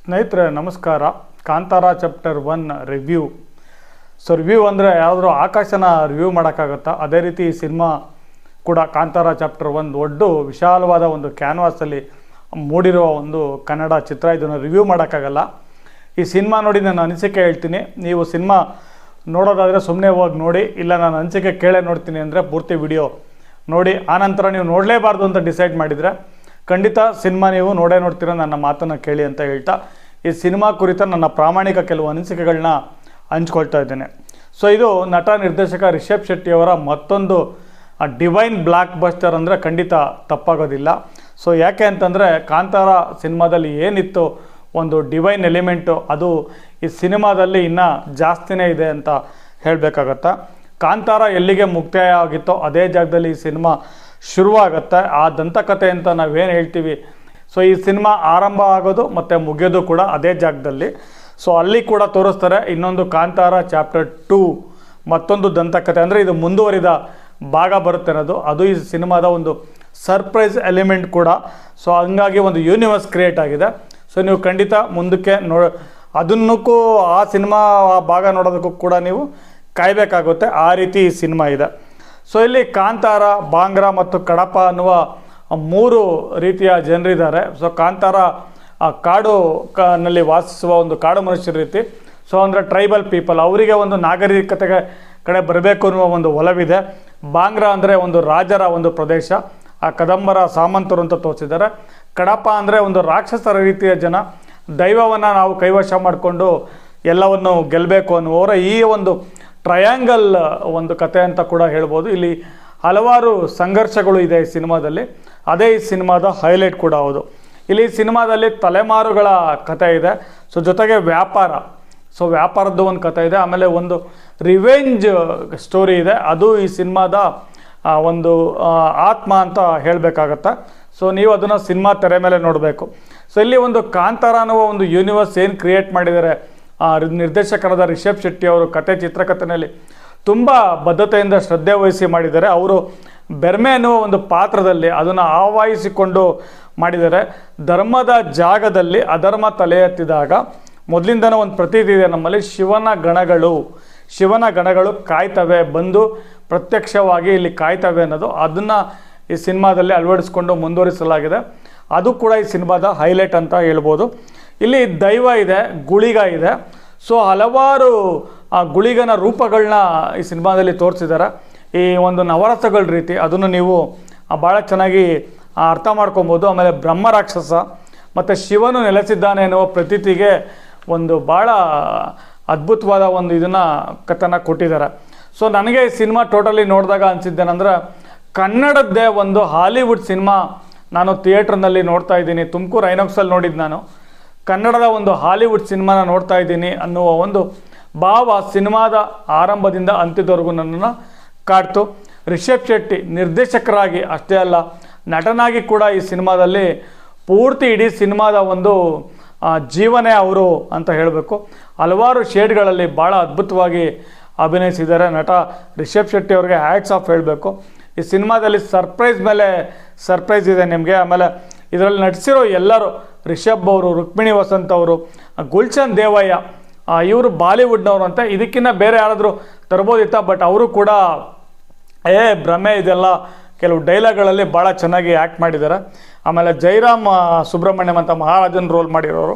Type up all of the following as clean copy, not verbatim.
ಸ್ನೇಹಿತರೆ ನಮಸ್ಕಾರ. Kantara chapter 1 review. Review ಅಂದರೆ ಯಾವುದಾದ್ರೂ ಆಕಾಶನ ರಿವ್ಯೂ ಮಾಡೋಕ್ಕಾಗತ್ತಾ? ಅದೇ ರೀತಿ ಈ ಸಿನಿಮಾ ಕೂಡ ಕಾಂತಾರ ಚಾಪ್ಟರ್ 1 ದೊಡ್ಡ ವಿಶಾಲವಾದ ಒಂದು ಕ್ಯಾನ್ವಾಸಲ್ಲಿ ಮೂಡಿರುವ ಒಂದು ಕನ್ನಡ ಚಿತ್ರ. ಇದನ್ನು ರಿವ್ಯೂ ಮಾಡೋಕ್ಕಾಗಲ್ಲ. ಈ ಸಿನಿಮಾ ನೋಡಿ ನಾನು ಅನಿಸಿಕೆ ಹೇಳ್ತೀನಿ. ನೀವು ಸಿನಿಮಾ ನೋಡೋದಾದರೆ ಸುಮ್ಮನೆ ಹೋಗಿ ನೋಡಿ, ಇಲ್ಲ ನಾನು ಅನಿಸಿಕೆ ಕೇಳೇ ನೋಡ್ತೀನಿ ಅಂದರೆ ಪೂರ್ತಿ ವಿಡಿಯೋ ನೋಡಿ. ಆನಂತರ ನೀವು ನೋಡಲೇಬಾರ್ದು ಅಂತ ಡಿಸೈಡ್ ಮಾಡಿದರೆ ಖಂಡಿತ ಸಿನಿಮಾ ನೀವು ನೋಡ್ತೀರ. ನನ್ನ ಮಾತನ್ನು ಕೇಳಿ ಅಂತ ಹೇಳ್ತಾ ಈ ಸಿನಿಮಾ ಕುರಿತ ನನ್ನ ಪ್ರಾಮಾಣಿಕ ಕೆಲವು ಅನಿಸಿಕೆಗಳನ್ನ ಹಂಚ್ಕೊಳ್ತಾ ಇದ್ದೇನೆ. ಇದು ನಟ ನಿರ್ದೇಶಕ ರಿಷಬ್ ಶೆಟ್ಟಿಯವರ ಮತ್ತೊಂದು ಡಿವೈನ್ ಬ್ಲಾಕ್ ಬಸ್ಟರ್ ಅಂದರೆ ಖಂಡಿತ ತಪ್ಪಾಗೋದಿಲ್ಲ. ಯಾಕೆ ಅಂತಂದರೆ ಕಾಂತಾರ ಸಿನಿಮಾದಲ್ಲಿ ಏನಿತ್ತು ಒಂದು ಡಿವೈನ್ ಎಲಿಮೆಂಟು, ಅದು ಈ ಸಿನಿಮಾದಲ್ಲಿ ಇನ್ನೂ ಜಾಸ್ತಿನೇ ಇದೆ ಅಂತ ಹೇಳಬೇಕಾಗತ್ತಾ. ಕಾಂತಾರ ಎಲ್ಲಿಗೆ ಮುಕ್ತಾಯ ಆಗಿತ್ತೋ ಅದೇ ಜಾಗದಲ್ಲಿ ಈ ಸಿನಿಮಾ ಶುರುವಾಗುತ್ತೆ. ಆ ದಂತಕಥೆ ಅಂತ ನಾವೇನು ಹೇಳ್ತೀವಿ, ಈ ಸಿನಿಮಾ ಆರಂಭ ಆಗೋದು ಮತ್ತು ಮುಗಿಯೋದು ಕೂಡ ಅದೇ ಜಾಗದಲ್ಲಿ. ಅಲ್ಲಿ ಕೂಡ ತೋರಿಸ್ತಾರೆ ಇನ್ನೊಂದು ಕಾಂತಾರ ಚಾಪ್ಟರ್ 2 ಮತ್ತೊಂದು ದಂತಕಥೆ, ಅಂದರೆ ಇದು ಮುಂದುವರಿದ ಭಾಗ ಬರುತ್ತೆ ಅನ್ನೋದು. ಅದು ಈ ಸಿನಿಮಾದ ಒಂದು ಸರ್ಪ್ರೈಸ್ ಎಲಿಮೆಂಟ್ ಕೂಡ. ಹಂಗಾಗಿ ಒಂದು ಯೂನಿವರ್ಸ್ ಕ್ರಿಯೇಟ್ ಆಗಿದೆ. ನೀವು ಖಂಡಿತ ಮುಂದಕ್ಕೆ ಅದನ್ನಕ್ಕೂ ಆ ಸಿನಿಮಾ ಆ ಭಾಗ ನೋಡೋದಕ್ಕೂ ಕೂಡ ನೀವು ಕಾಯಬೇಕಾಗುತ್ತೆ. ಆ ರೀತಿ ಈ ಸಿನಿಮಾ ಇದೆ. ಇಲ್ಲಿ ಕಾಂತಾರ, ಬಾಂಗ್ರಾ ಮತ್ತು ಕಡಪ ಅನ್ನುವ 3 ರೀತಿಯ ಜನರಿದ್ದಾರೆ. ಕಾಂತಾರ ಕಾಡು ನಲ್ಲಿ ವಾಸಿಸುವ ಒಂದು ಕಾಡು ಮನುಷ್ಯರ ರೀತಿ. ಅಂದರೆ ಟ್ರೈಬಲ್ ಪೀಪಲ್, ಅವರಿಗೆ ಒಂದು ನಾಗರಿಕತೆ ಕಡೆ ಬರಬೇಕು ಅನ್ನುವ ಒಂದು ಒಲವಿದೆ. ಬಾಂಗ್ರಾ ಅಂದರೆ ಒಂದು ರಾಜರ ಒಂದು ಪ್ರದೇಶ, ಆ ಕದಂಬರ ಸಾಮಂತರು ಅಂತ ತೋರಿಸಿದ್ದಾರೆ. ಕಡಪ ಅಂದರೆ ಒಂದು ರಾಕ್ಷಸರ ರೀತಿಯ ಜನ, ದೈವವನ್ನು ನಾವು ಕೈವಶ ಮಾಡಿಕೊಂಡು ಎಲ್ಲವನ್ನು ಗೆಲ್ಲಬೇಕು ಅನ್ನುವರ ಈ ಒಂದು ಟ್ರಯಾಂಗಲ್ ಒಂದು ಕತೆ ಅಂತ ಕೂಡ ಹೇಳ್ಬೋದು. ಇಲ್ಲಿ ಹಲವಾರು ಸಂಘರ್ಷಗಳು ಇದೆ ಈ ಸಿನಿಮಾದಲ್ಲಿ. ಅದೇ ಈ ಸಿನಿಮಾದ ಹೈಲೈಟ್ ಕೂಡ ಹೌದು. ಇಲ್ಲಿ ಸಿನಿಮಾದಲ್ಲಿ ತಲೆಮಾರುಗಳ ಕತೆ ಇದೆ. ಜೊತೆಗೆ ವ್ಯಾಪಾರದ್ದು ಒಂದು ಕತೆ ಇದೆ. ಆಮೇಲೆ ಒಂದು ರಿವೆಂಜ್ ಸ್ಟೋರಿ ಇದೆ. ಅದು ಈ ಸಿನಿಮಾದ ಒಂದು ಆತ್ಮ ಅಂತ ಹೇಳಬೇಕಾಗತ್ತೆ. ನೀವು ಅದನ್ನು ಸಿನಿಮಾ ತೆರೆ ಮೇಲೆ ನೋಡಬೇಕು. ಇಲ್ಲಿ ಒಂದು ಕಾಂತಾರ ಅನ್ನುವ ಒಂದು ಯೂನಿವರ್ಸ್ ಏನು ಕ್ರಿಯೇಟ್ ಮಾಡಿದ್ದಾರೆ ನಿರ್ದೇಶಕರಾದ ರಿಷಬ್ ಶೆಟ್ಟಿ ಅವರು, ಚಿತ್ರಕಥೆಯಲ್ಲಿ ತುಂಬ ಬದ್ಧತೆಯಿಂದ ಶ್ರದ್ಧೆ ವಹಿಸಿ ಮಾಡಿದ್ದಾರೆ. ಅವರು ಬೆರ್ಮೆ ಅನ್ನುವ ಒಂದು ಪಾತ್ರದಲ್ಲಿ ಅದನ್ನು ಆವಾಹಿಸಿಕೊಂಡು ಮಾಡಿದ್ದಾರೆ. ಧರ್ಮದ ಜಾಗದಲ್ಲಿ ಅಧರ್ಮ ತಲೆ ಎತ್ತಿದಾಗ ಮೊದಲಿಂದನೂ ಒಂದು ಪ್ರತೀತಿ ಇದೆ ನಮ್ಮಲ್ಲಿ, ಶಿವನ ಗಣಗಳು ಕಾಯ್ತವೆ, ಬಂದು ಪ್ರತ್ಯಕ್ಷವಾಗಿ ಇಲ್ಲಿ ಕಾಯ್ತವೆ ಅನ್ನೋದು. ಅದನ್ನು ಈ ಸಿನಿಮಾದಲ್ಲಿ ಅಳವಡಿಸ್ಕೊಂಡು ಮುಂದುವರಿಸಲಾಗಿದೆ. ಅದು ಕೂಡ ಈ ಸಿನಿಮಾದ ಹೈಲೈಟ್ ಅಂತ ಹೇಳ್ಬೋದು. ಇಲ್ಲಿ ದೈವ ಇದೆ, ಗುಳಿಗ ಇದೆ. ಹಲವಾರು ಗುಳಿಗನ ರೂಪಗಳನ್ನ ಈ ಸಿನಿಮಾದಲ್ಲಿ ತೋರಿಸಿದ್ದಾರೆ. ಈ ಒಂದು ನವರಸಗಳ ರೀತಿ ಅದನ್ನು ನೀವು ಭಾಳ ಚೆನ್ನಾಗಿ ಅರ್ಥ ಮಾಡ್ಕೊಬೋದು. ಆಮೇಲೆ ಬ್ರಹ್ಮ ರಾಕ್ಷಸ ಮತ್ತು ಶಿವನು ನೆಲೆಸಿದ್ದಾನೆ ಎನ್ನುವ ಪ್ರತೀತಿಗೆ ಒಂದು ಭಾಳ ಅದ್ಭುತವಾದ ಒಂದು ಇದನ್ನು ಕಥೆನ ಕೊಟ್ಟಿದ್ದಾರೆ. ನನಗೆ ಈ ಸಿನಿಮಾ ಟೋಟಲಿ ನೋಡಿದಾಗ ಅನಿಸಿದ್ದೇನೆಂದ್ರೆ, ಕನ್ನಡದ್ದೇ ಒಂದು ಹಾಲಿವುಡ್ ಸಿನಿಮಾ ನಾನು ಥಿಯೇಟ್ರ್ನಲ್ಲಿ ನೋಡ್ತಾ ಇದ್ದೀನಿ. ತುಮಕೂರು ಐನಾಕ್ಸಲ್ಲಿ ನೋಡಿದ್ದು ನಾನು. ಕನ್ನಡದ ಒಂದು ಹಾಲಿವುಡ್ ಸಿನಿಮಾನ ನೋಡ್ತಾ ಇದ್ದೀನಿ ಅನ್ನುವ ಒಂದು ಭಾವ ಸಿನಿಮಾದ ಆರಂಭದಿಂದ ಅಂತ್ಯದವರೆಗೂ ನನ್ನನ್ನು ಕಾಡ್ತು. ರಿಷಬ್ ಶೆಟ್ಟಿ ನಿರ್ದೇಶಕರಾಗಿ ಅಷ್ಟೇ ಅಲ್ಲ, ನಟನಾಗಿ ಕೂಡ ಈ ಸಿನಿಮಾದಲ್ಲಿ ಪೂರ್ತಿ ಇಡೀ ಸಿನಿಮಾದ ಒಂದು ಜೀವನೇ ಅವರು ಅಂತ ಹೇಳಬೇಕು. ಹಲವಾರು ಶೇಡ್ಗಳಲ್ಲಿ ಭಾಳ ಅದ್ಭುತವಾಗಿ ಅಭಿನಯಿಸಿದ್ದಾರೆ ನಟ ರಿಷಬ್ ಶೆಟ್ಟಿ ಅವ್ರಿಗೆ ಹ್ಯಾಟ್ಸ್ ಆಫ್ ಹೇಳಬೇಕು. ಈ ಸಿನಿಮಾದಲ್ಲಿ ಸರ್ಪ್ರೈಸ್ ಮೇಲೆ ಸರ್ಪ್ರೈಸ್ ಇದೆ ನಿಮಗೆ. ಆಮೇಲೆ ಇದರಲ್ಲಿ ನಟಿಸಿರೋ ಎಲ್ಲರೂ, ರಿಷಬ್ ಅವರು, ರುಕ್ಮಿಣಿ ವಸಂತ್ ಅವರು, ಗುಲ್ಶನ್ ದೇವಯ್ಯ, ಇವರು ಬಾಲಿವುಡ್ನವರು ಅಂತ. ಇದಕ್ಕಿಂತ ಬೇರೆ ಯಾರಾದರೂ ತರ್ಬೋದಿತ್ತ, ಬಟ್ ಅವರು ಕೂಡ ಭ್ರಮೆ ಇದೆಲ್ಲ ಕೆಲವು ಡೈಲಾಗ್ಗಳಲ್ಲಿ ಭಾಳ ಚೆನ್ನಾಗಿ ಆ್ಯಕ್ಟ್ ಮಾಡಿದ್ದಾರೆ. ಆಮೇಲೆ ಜೈರಾಮ್ ಸುಬ್ರಹ್ಮಣ್ಯಂ ಅಂತ ಮಹಾರಾಜನ್ ರೋಲ್ ಮಾಡಿರೋರು.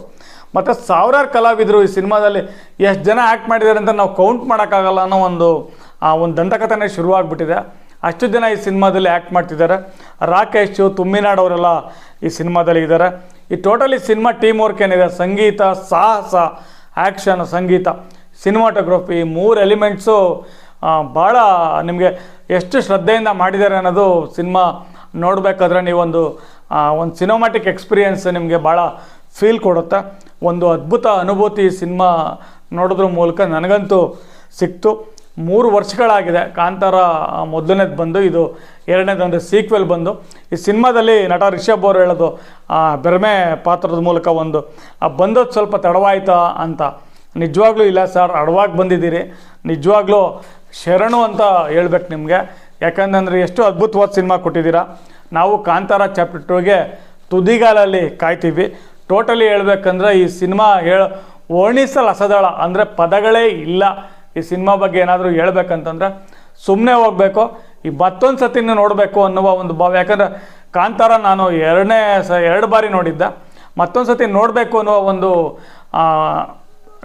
ಮತ್ತು ಸಾವಿರಾರು ಕಲಾವಿದರು ಈ ಸಿನಿಮಾದಲ್ಲಿ ಎಷ್ಟು ಜನ ಆ್ಯಕ್ಟ್ ಮಾಡಿದ್ದಾರೆ ಅಂತ ನಾವು ಕೌಂಟ್ ಮಾಡೋಕ್ಕಾಗಲ್ಲ ಅನ್ನೋ ಒಂದು ದಂತಕಥೆನೇ ಶುರುವಾಗ್ಬಿಟ್ಟಿದೆ. ಅಷ್ಟು ಜನ ಈ ಸಿನಿಮಾದಲ್ಲಿ ಆ್ಯಕ್ಟ್ ಮಾಡ್ತಿದ್ದಾರೆ. ರಾಕೇಶು, ತುಮ್ಮಿನಾಡ್ ಅವರೆಲ್ಲ ಈ ಸಿನಿಮಾದಲ್ಲಿ ಇದ್ದಾರೆ. ಈ ಟೋಟಲಿ ಸಿನಿಮಾ ಟೀಮ್ ವರ್ಕ್ ಏನಿದೆ, ಸಂಗೀತ, ಸಾಹಸ, ಆ್ಯಕ್ಷನ್, ಸಂಗೀತ, ಸಿನಿಮಾಟೋಗ್ರಫಿ, 3 ಎಲಿಮೆಂಟ್ಸು ಭಾಳ ನಿಮಗೆ ಎಷ್ಟು ಶ್ರದ್ಧೆಯಿಂದ ಮಾಡಿದ್ದಾರೆ ಅನ್ನೋದು ಸಿನಿಮಾ ನೋಡಬೇಕಾದ್ರೆ ನೀವೊಂದು ಸಿನಿಮಾಟಿಕ್ ಎಕ್ಸ್ಪೀರಿಯೆನ್ಸ್ ನಿಮಗೆ ಭಾಳ ಫೀಲ್ ಕೊಡುತ್ತೆ. ಒಂದು ಅದ್ಭುತ ಅನುಭೂತಿ ಈ ಸಿನಿಮಾ ನೋಡೋದ್ರ ಮೂಲಕ ನನಗಂತೂ ಸಿಕ್ತು. 3 ವರ್ಷಗಳಾಗಿದೆ ಕಾಂತಾರ ಮೊದಲನೇದು ಬಂದು, ಇದು ಎರಡನೇದಂದರೆ ಸೀಕ್ವೆಲ್ ಬಂದು. ಈ ಸಿನಿಮಾದಲ್ಲಿ ನಟ ರಿಷಬ್ ಅವರು ಹೇಳೋದು ಬೆರ್ಮೆ ಪಾತ್ರದ ಮೂಲಕ ಬಂದದ್ದು ಸ್ವಲ್ಪ ತಡವಾಯ್ತಾ ಅಂತ. ನಿಜವಾಗ್ಲೂ ಇಲ್ಲ ಸರ್, ಅಡವಾಗಿ ಬಂದಿದ್ದೀರಿ. ನಿಜವಾಗ್ಲೂ ಶರಣು ಅಂತ ಹೇಳ್ಬೇಕು ನಿಮಗೆ. ಯಾಕಂತಂದರೆ ಎಷ್ಟು ಅದ್ಭುತವಾದ ಸಿನಿಮಾ ಕೊಟ್ಟಿದ್ದೀರಾ. ನಾವು ಕಾಂತಾರ ಚಾಪ್ಟರ್ 2ಗೆ ತುದಿಗಾಲಲ್ಲಿ ಕಾಯ್ತೀವಿ. ಟೋಟಲಿ ಹೇಳ್ಬೇಕಂದ್ರೆ ಈ ಸಿನಿಮಾ ವರ್ಣಿಸಲಸದಳ ಅಂದರೆ ಪದಗಳೇ ಇಲ್ಲ. ಈ ಸಿನಿಮಾ ಬಗ್ಗೆ ಏನಾದರೂ ಹೇಳ್ಬೇಕಂತಂದ್ರೆ ಸುಮ್ಮನೆ ಹೋಗಬೇಕು, ಈ ಮತ್ತೊಂದು ಸತಿನೂ ನೋಡಬೇಕು ಅನ್ನುವ ಒಂದು ಭಾವ. ಯಾಕಂದರೆ ಕಾಂತಾರ ನಾನು 2 ಬಾರಿ ನೋಡಿದ್ದೆ, ಮತ್ತೊಂದು ಸತಿ ನೋಡಬೇಕು ಅನ್ನುವ ಒಂದು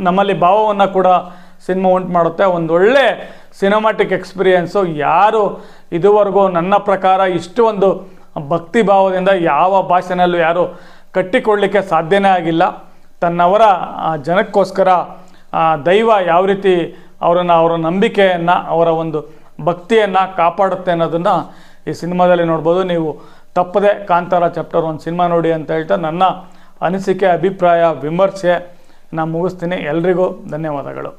ನಮ್ಮಲ್ಲಿ ಭಾವವನ್ನು ಕೂಡ ಸಿನಿಮಾ ಉಂಟು ಮಾಡುತ್ತೆ. ಒಂದೊಳ್ಳೆ ಸಿನಿಮಾಟಿಕ್ ಎಕ್ಸ್ಪೀರಿಯೆನ್ಸು. ಯಾರು ಇದುವರೆಗೂ ನನ್ನ ಪ್ರಕಾರ ಇಷ್ಟು ಒಂದು ಭಕ್ತಿ ಭಾವದಿಂದ ಯಾವ ಭಾಷೆನಲ್ಲೂ ಯಾರು ಕಟ್ಟಿಕೊಳ್ಳಲಿಕ್ಕೆ ಸಾಧ್ಯನೇ ಆಗಿಲ್ಲ. ತನ್ನವರ ಜನಕ್ಕೋಸ್ಕರ ದೈವ ಯಾವ ರೀತಿ ಅವರ ನಂಬಿಕೆಯನ್ನು, ಅವರ ಒಂದು ಭಕ್ತಿಯನ್ನು ಕಾಪಾಡುತ್ತೆ ಅನ್ನೋದನ್ನು ಈ ಸಿನಿಮಾದಲ್ಲಿ ನೋಡ್ಬೋದು. ನೀವು ತಪ್ಪದೆ ಕಾಂತಾರ ಚಾಪ್ಟರ್ 1 ಸಿನಿಮಾ ನೋಡಿ ಅಂತ ಹೇಳ್ತಾ ನನ್ನ ಅನಿಸಿಕೆ, ಅಭಿಪ್ರಾಯ, ವಿಮರ್ಶೆ ನಾನು ಮುಗಿಸ್ತೀನಿ. ಎಲ್ರಿಗೂ ಧನ್ಯವಾದಗಳು.